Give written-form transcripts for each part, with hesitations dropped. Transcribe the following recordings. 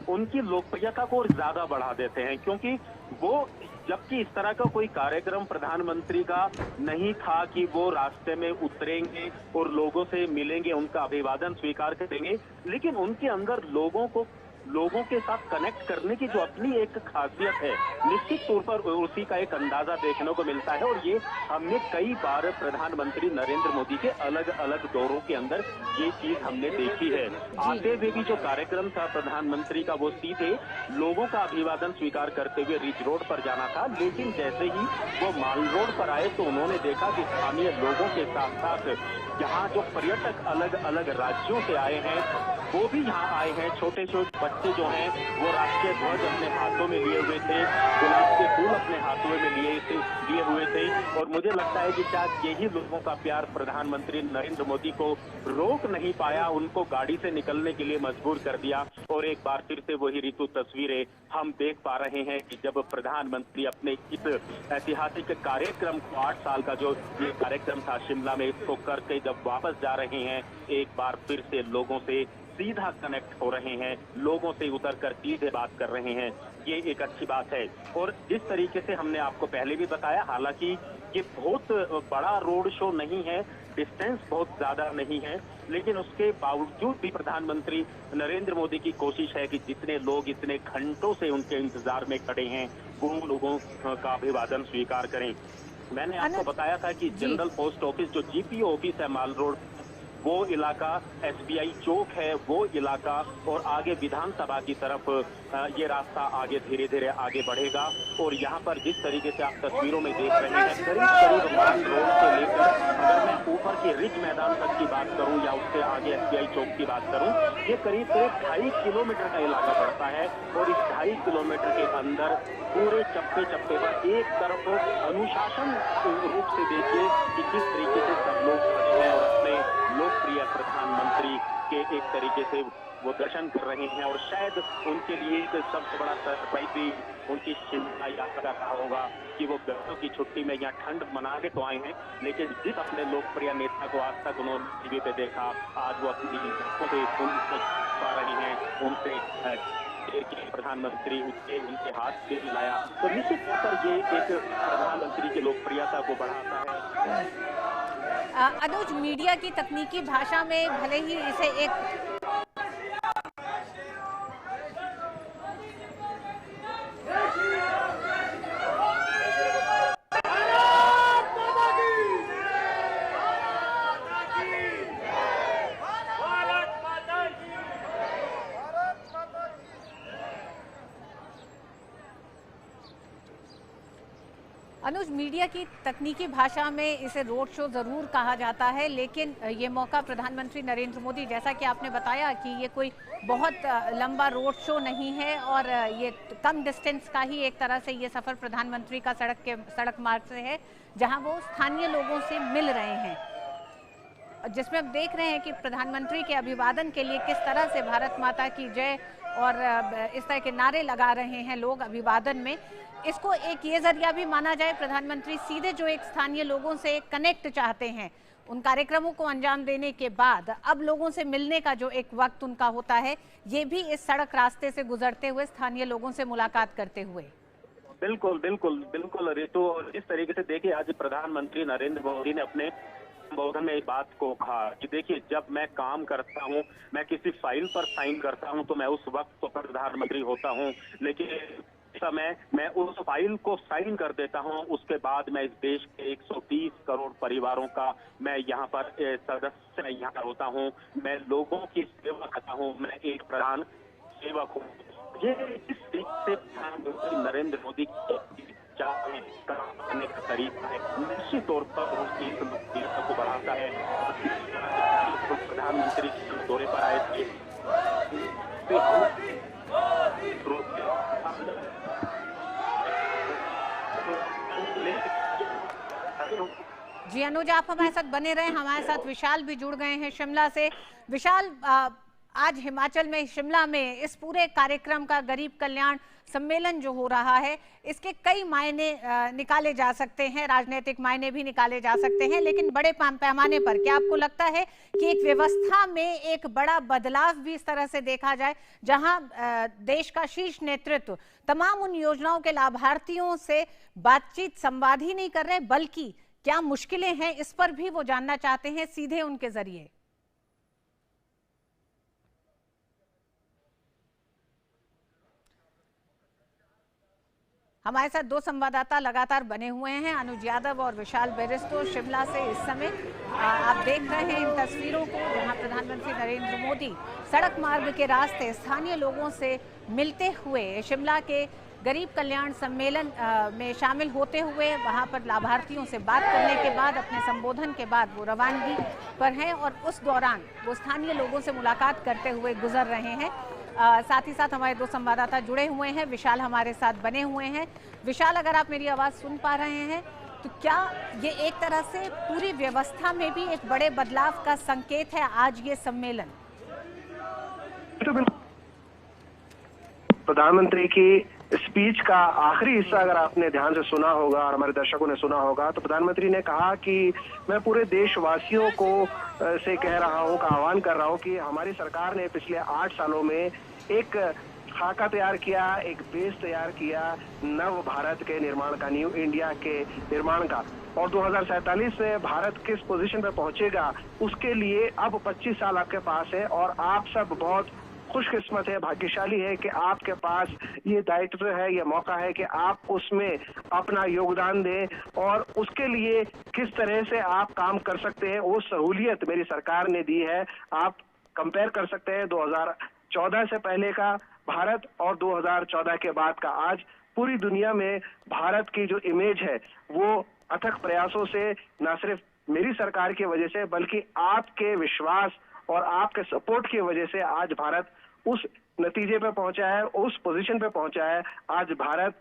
उनकी लोकप्रियता को और ज्यादा बढ़ा देते हैं, क्योंकि वो जबकि इस तरह का कोई कार्यक्रम प्रधानमंत्री का नहीं था कि वो रास्ते में उतरेंगे और लोगों से मिलेंगे, उनका अभिवादन स्वीकार करेंगे, लेकिन उनके अंदर लोगों के साथ कनेक्ट करने की जो अपनी एक खासियत है, निश्चित तौर पर उसी का एक अंदाजा देखने को मिलता है। और ये हमने कई बार प्रधानमंत्री नरेंद्र मोदी के अलग अलग दौरों के अंदर ये चीज हमने देखी है। आते हुए भी जो कार्यक्रम था प्रधानमंत्री का, वो सीधे लोगों का अभिवादन स्वीकार करते हुए रिच रोड पर जाना था, लेकिन जैसे ही वो माल रोड पर आए तो उन्होंने देखा कि स्थानीय लोगों के साथ साथ यहाँ जो पर्यटक अलग अलग राज्यों से आए हैं वो भी यहाँ आए हैं। छोटे छोटे बच्चे जो हैं वो राष्ट्रीय ध्वज अपने हाथों में लिए हुए थे, गुलाब के फूल अपने हाथों में लिए हुए थे। और मुझे लगता है कि शायद यही लोगों का प्यार प्रधानमंत्री नरेंद्र मोदी को रोक नहीं पाया, उनको गाड़ी से निकलने के लिए मजबूर कर दिया। और एक बार फिर से वही ऋतु तस्वीरें हम देख पा रहे हैं कि जब प्रधानमंत्री अपने इस ऐतिहासिक कार्यक्रम को 8 साल का जो ये कार्यक्रम था शिमला में, इसको करके जब वापस जा रहे हैं, एक बार फिर से लोगों से सीधा कनेक्ट हो रहे हैं, लोगों से उतरकर सीधे बात कर रहे हैं। ये एक अच्छी बात है। और जिस तरीके से हमने आपको पहले भी बताया, हालांकि ये बहुत बड़ा रोड शो नहीं है, डिस्टेंस बहुत ज्यादा नहीं है, लेकिन उसके बावजूद भी प्रधानमंत्री नरेंद्र मोदी की कोशिश है कि जितने लोग इतने घंटों से उनके इंतजार में खड़े हैं वो लोगों का अभिवादन स्वीकार करें। मैंने आपको बताया था कि जनरल पोस्ट ऑफिस जो जीपीओ ऑफिस है माल रोड, वो इलाका एसबीआई चौक है, वो इलाका और आगे विधानसभा की तरफ ये रास्ता आगे धीरे धीरे आगे बढ़ेगा। और यहाँ पर जिस तरीके से आप तस्वीरों में देख रहे हैं, करीब करीब माल रोड से लेकर अगर मैं ऊपर के रिज मैदान तक की बात करूं या उससे आगे एसबीआई चौक की बात करूं, ये करीब करीब 2.5 किलोमीटर का इलाका पड़ता है। और इस 2.5 किलोमीटर के अंदर पूरे चप्पे चप्पे पर एक तरफ अनुशासन रूप से देखिए कि किस तरीके से सब लोग खड़े हैं और अपने लोकप्रिय प्रधानमंत्री के एक तरीके से वो दर्शन कर रहे हैं। और शायद उनके लिए एक सबसे बड़ा सरप्राइज भी उनकी शिमला यात्रा का होगा कि वो गर्मियों की छुट्टी में यहाँ ठंड मनाने तो आए हैं, लेकिन जिस अपने लोकप्रिय नेता को आज तक उन्होंने टीवी पे देखा, आज वो अपनी आंखों से उनसे पा रहे हैं, उनसे प्रधानमंत्री उनके हाथ से मिलाया। तो निश्चित तौर पर ये एक प्रधानमंत्री की लोकप्रियता को बढ़ाता है। अनुज, मीडिया की तकनीकी भाषा में भले ही इसे एक अनुज, मीडिया की तकनीकी भाषा में इसे रोड शो जरूर कहा जाता है, लेकिन ये मौका प्रधानमंत्री नरेंद्र मोदी, जैसा कि आपने बताया कि ये कोई बहुत लंबा रोड शो नहीं है और ये कम डिस्टेंस का ही एक तरह से ये सफर प्रधानमंत्री का सड़क मार्ग से है, जहां वो स्थानीय लोगों से मिल रहे हैं, जिसमें हम देख रहे हैं कि प्रधानमंत्री के अभिवादन के लिए किस तरह से भारत माता की जय और इस तरह के नारे लगा रहे हैं लोग अभिवादन में। इसको एक ये जरिया भी माना जाए, प्रधानमंत्री सीधे जो एक स्थानीय लोगों से कनेक्ट चाहते हैं, उन कार्यक्रमों को अंजाम देने के बाद अब लोगों से मिलने का जो एक वक्त उनका होता है, ये भी इस सड़क रास्ते से गुजरते हुए स्थानीय लोगों से मुलाकात करते हुए। बिल्कुल बिल्कुल बिल्कुल ऋतु, इस तरीके से देखिए आज प्रधानमंत्री नरेंद्र मोदी ने अपने संबोधन में इस बात को कहा कि देखिए, जब मैं काम करता हूं, मैं किसी फाइल पर साइन करता हूं तो मैं उस वक्त तो प्रधानमंत्री होता हूं, लेकिन समय मैं उस फाइल को साइन कर देता हूं, उसके बाद मैं इस देश के 130 करोड़ परिवारों का मैं यहाँ पर सदस्य यहाँ होता हूं, मैं लोगों की सेवा करता हूं, मैं एक प्रधान सेवक हूँ। ये इस तरीके से प्रधानमंत्री नरेंद्र मोदी की करने का तरीका है, निश्चित तौर पर उसकी लोकप्रियता को बढ़ाता है। प्रधानमंत्री दौरे पर आए थे, जी अनुज, आप हमारे साथ बने रहे। हमारे साथ विशाल भी जुड़ गए हैं शिमला से। विशाल, आज हिमाचल में शिमला में इस पूरे कार्यक्रम का गरीब कल्याण सम्मेलन जो हो रहा है, इसके कई मायने निकाले जा सकते हैं, राजनीतिक मायने भी निकाले जा सकते हैं, लेकिन बड़े पैमाने पर क्या आपको लगता है कि एक व्यवस्था में एक बड़ा बदलाव भी इस तरह से देखा जाए, जहां देश का शीर्ष नेतृत्व तमाम उन योजनाओं के लाभार्थियों से बातचीत, संवाद ही नहीं कर रहे, बल्कि क्या मुश्किलें हैं इस पर भी वो जानना चाहते हैं सीधे उनके जरिए? हमारे साथ दो संवाददाता लगातार बने हुए हैं, अनुज यादव और विशाल बेरिस्टो शिमला से। इस समय आप देख रहे हैं इन तस्वीरों को, जहां प्रधानमंत्री नरेंद्र मोदी सड़क मार्ग के रास्ते स्थानीय लोगों से मिलते हुए शिमला के गरीब कल्याण सम्मेलन में शामिल होते हुए वहां पर लाभार्थियों से बात करने के बाद, अपने संबोधन के बाद वो रवानगी पर हैं और उस दौरान वो स्थानीय लोगों से मुलाकात करते हुए गुजर रहे हैं। साथ ही साथ हमारे दो संवाददाता जुड़े हुए हैं, विशाल हमारे साथ बने हुए हैं। विशाल, अगर आप मेरी आवाज़ सुन पा रहे हैं तो क्या ये एक तरह से पूरी व्यवस्था में भी एक बड़े बदलाव का संकेत है आज ये सम्मेलन? प्रधानमंत्री की स्पीच का आखिरी हिस्सा अगर आपने ध्यान से सुना होगा और हमारे दर्शकों ने सुना होगा, तो प्रधानमंत्री ने कहा कि मैं पूरे देशवासियों को से कह रहा हूं, का आह्वान कर रहा हूं कि हमारी सरकार ने पिछले 8 सालों में एक खाका तैयार किया, एक बेस तैयार किया नव भारत के निर्माण का, न्यू इंडिया के निर्माण का, और 2047 में भारत किस पोजीशन पे पहुंचेगा उसके लिए अब 25 साल आपके पास है। और आप सब बहुत खुशकिस्मत है, भाग्यशाली है कि आपके पास ये दायित्व है, ये मौका है कि आप उसमें अपना योगदान दें और उसके लिए किस तरह से आप काम कर सकते हैं वो सहूलियत मेरी सरकार ने दी है। आप कंपेयर कर सकते हैं 2014 से पहले का भारत और 2014 के बाद का। आज पूरी दुनिया में भारत की जो इमेज है वो अथक प्रयासों से, न सिर्फ मेरी सरकार की वजह से बल्कि आपके विश्वास और आपके सपोर्ट की वजह से आज भारत उस नतीजे पे पहुंचा है, उस पोजीशन पे पहुंचा है। आज भारत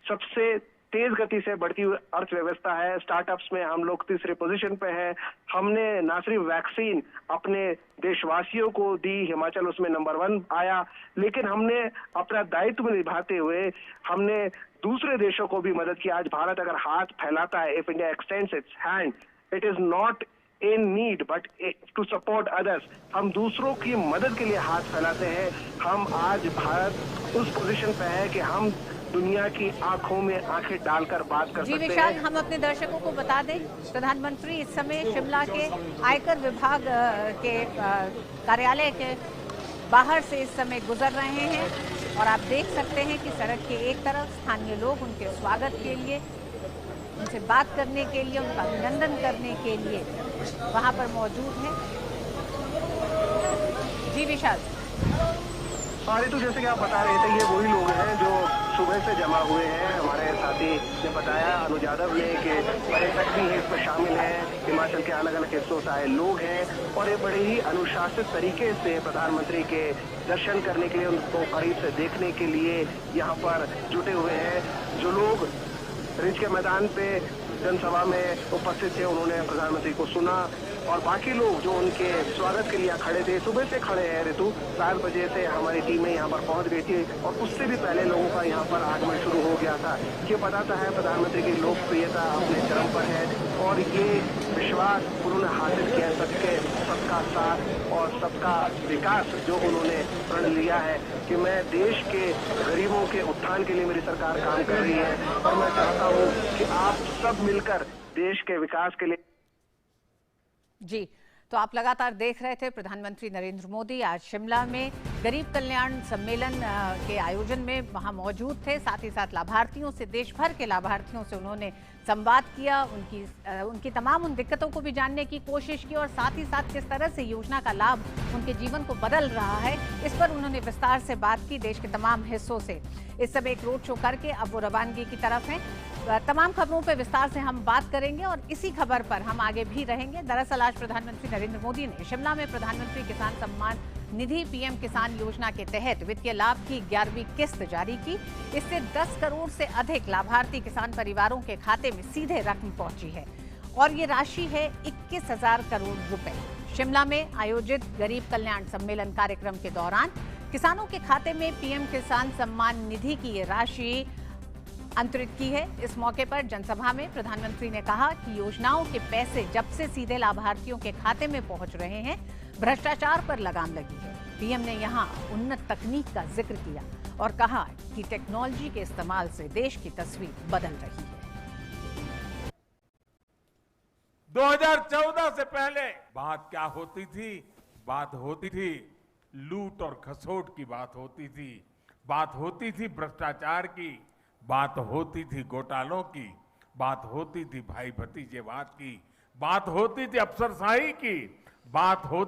सबसे तेज गति से बढ़ती हुई अर्थव्यवस्था है। स्टार्टअप्स में हम लोग तीसरे पोजीशन पे हैं। हमने ना सिर्फ वैक्सीन अपने देशवासियों को दी, हिमाचल उसमें नंबर 1 आया, लेकिन हमने अपना दायित्व निभाते हुए हमने दूसरे देशों को भी मदद की। आज भारत अगर हाथ फैलाता है, if India extends it's hand, it is not in need but to support others, हम दूसरों की मदद के लिए हाथ फैलाते हैं। हम आज भारत उस पोजीशन पे है कि हम दुनिया की आंखों में आंखें डालकर बात कर सकते हैं। जी विशाल, हम अपने दर्शकों को बता दें, प्रधानमंत्री इस समय शिमला के आयकर विभाग के कार्यालय के बाहर से इस समय गुजर रहे हैं और आप देख सकते हैं कि सड़क के एक तरफ स्थानीय लोग उनके स्वागत के लिए, उनसे बात करने के लिए, उनका अभिनंदन करने के लिए वहां पर मौजूद हैं। जी विशाल। हाँ रितु, जैसे कि आप बता रहे थे, ये वही लोग हैं जो सुबह से जमा हुए हैं। हमारे साथी ने बताया, अनुज यादव ने, कि पर्यटक भी इसमें शामिल हैं, हिमाचल के अलग अलग हिस्सों से आए लोग हैं और ये बड़े ही अनुशासित तरीके से प्रधानमंत्री के दर्शन करने के लिए, उनको करीब से देखने के लिए यहाँ पर जुटे हुए हैं। जो लोग रिज के मैदान पे जनसभा में उपस्थित थे, उन्होंने प्रधानमंत्री को सुना और बाकी लोग जो उनके स्वागत के लिए खड़े थे, सुबह से खड़े हैं रितु, 7 बजे से हमारी टीमें यहाँ पर पहुँच गई थी और उससे भी पहले लोगों का यहाँ पर आगमन शुरू हो गया था। ये बताता है प्रधानमंत्री की लोकप्रियता अपने चरम पर है और ये विश्वास उन्होंने हासिल किया, सबका साथ और सबका विकास जो उन्होंने प्रण लिया है कि मैं देश के गरीबों के उत्थान के लिए मेरी सरकार काम कर रही है और मैं चाहता हूँ कि आप सब मिलकर देश के विकास के लिए। जी, तो आप लगातार देख रहे थे प्रधानमंत्री नरेंद्र मोदी आज शिमला में गरीब कल्याण सम्मेलन के आयोजन में वहां मौजूद थे। साथ ही साथ लाभार्थियों से, देश भर के लाभार्थियों से उन्होंने संवाद किया, उनकी तमाम उन दिक्कतों को भी जानने की कोशिश की और साथ ही साथ किस तरह से योजना का लाभ उनके जीवन को बदल रहा है, इस पर उन्होंने विस्तार से बात की देश के तमाम हिस्सों से। इस समय एक रोड शो करके अब वो रवानगी की तरफ हैं। तमाम खबरों पर विस्तार से हम बात करेंगे और इसी खबर पर हम आगे भी रहेंगे। दरअसल आज प्रधानमंत्री नरेंद्र मोदी ने शिमला में प्रधानमंत्री किसान सम्मान निधि पीएम किसान योजना के तहत वित्तीय लाभ की 11वीं किस्त जारी की। इससे 10 करोड़ से अधिक लाभार्थी किसान परिवारों के खाते में सीधे रकम पहुंची है और ये राशि है 21,000 करोड़ रुपए। शिमला में आयोजित गरीब कल्याण सम्मेलन कार्यक्रम के दौरान किसानों के खाते में पीएम किसान सम्मान निधि की ये राशि अंतरित की है। इस मौके पर जनसभा में प्रधानमंत्री ने कहा कि योजनाओं के पैसे जब से सीधे लाभार्थियों के खाते में पहुंच रहे हैं, भ्रष्टाचार पर लगाम लगी है। पीएम ने यहां उन्नत तकनीक का जिक्र किया और कहा कि टेक्नोलॉजी के इस्तेमाल से देश की तस्वीर बदल रही है। 2014 से पहले बात क्या होती थी? बात होती थी लूट और खसोट की बात होती थी, बात होती थी भ्रष्टाचार की, बात होती थी घोटालों की, बात होती थी भाई भतीजेवाद की, बात होती थी अफसरशाही की, बात होती